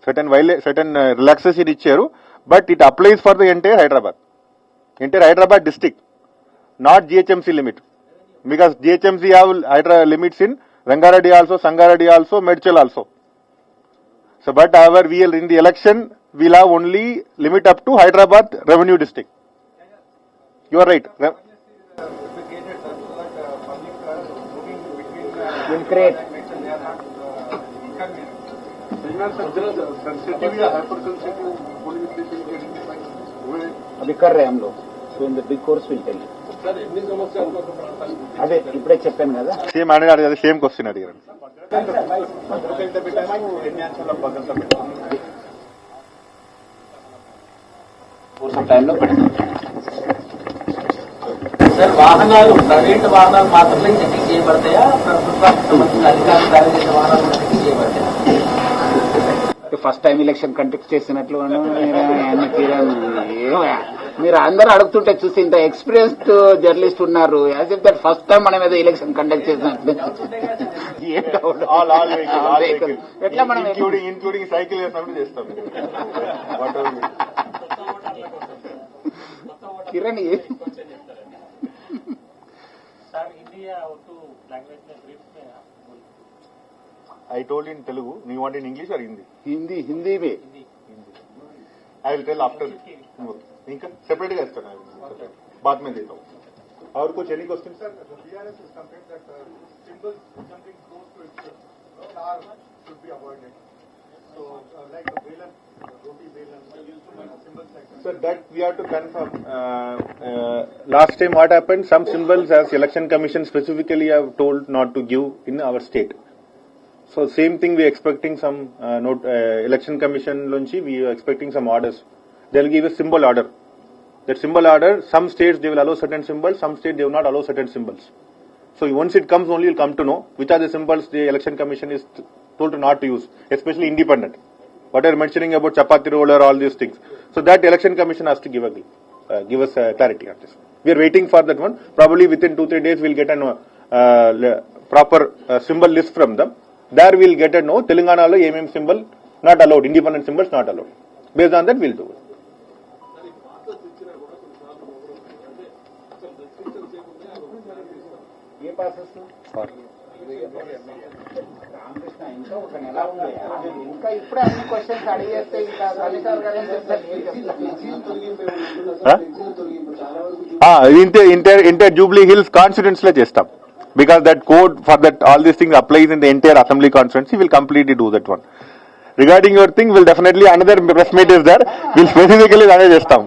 certain relaxation ఇచ్చారు. But it applies for the entire Hyderabad district, not GHMC limit. Because GHMC have limits in Rangareddy also, Sangareddy also, Medchal also. So, but in the election, we'll have only limit up to Hyderabad revenue district. You are right. Will create. अभी कर रहे हैं हम लोग. So in the big course will tell you. అదే ఇప్పుడే చెప్పాను కదా. సేమ్ అడిగారు కదా, సేమ్ క్వశ్చన్ అడిగారు. టైంలో పెడతాం సార్. వాహనాలు ప్రైవేట్ వాహనాలు మాత్రమే చెకింగ్ చేయబడతాయా, ప్రభుత్వానికి సంబంధించిన అధికారులు తయారు చేసిన వాహనాలు చెకింగ్ చేయబడతాయా? ఫస్ట్ టైం ఎలక్షన్ కండక్ట్ చేసినట్లు మీరు అందరూ అడుగుతుంటే చూసి ఇంత ఎక్స్పీరియన్స్డ్ జర్నలిస్ట్ ఉన్నారు. As if that first time మనం ఏదో ఎలక్షన్ కండక్ట్ చేసినట్లు. ఎట్లా మనం ఇంక్లూడింగ్ సైకిల్ వేసినప్పుడు చేస్తాం. Kiran I told in Telugu. You want in English or Hindi? Hindi में. I will tell after. इनका separate का इस्तेमाल बाद में देता हूँ. और कुछ any question? Sir, the BRS is complained that symbols jumping close to its star should be avoided. So, like the Velan, roti Velan, symbols like that. Sir, that we have to confirm. Last time what happened? Some symbols, as Election Commission specifically have told not to give in our state. So same thing we are expecting some election commission lunchi, we are expecting some orders. They'll give a symbol order. That symbol order, some states they will allow certain symbols, some states they will not allow certain symbols. So once it comes, only you'll come to know which are the symbols the election commission is told to not to use, especially independent. What are mentioning about chapati roller, all these things. So that election commission has to give us clarity on this. We are waiting for that one. Probably within 2-3 days we'll get a proper symbol list from them. There we'll get a no. Telangana lo MM symbol not allowed. Independent symbols not allowed. Based on that we'll do it. Ramakrishna ఇంకా ఒక నెల ఉంది. ఇంకా ఇప్పుడే అన్ని questions అడిగేస్తే ఇంకా సన్నిసార్ గారు ఏం చెప్తారు? ఇంటర్ జూబ్లీ హిల్స్ కాన్స్టిట్యూన్స్ లో చేస్తాం. Because that code for that all these things applies in the entire assembly constituency, we'll completely do that one. Regarding your thing, we'll definitely another press meet is there. We'll specifically that చేస్తాం.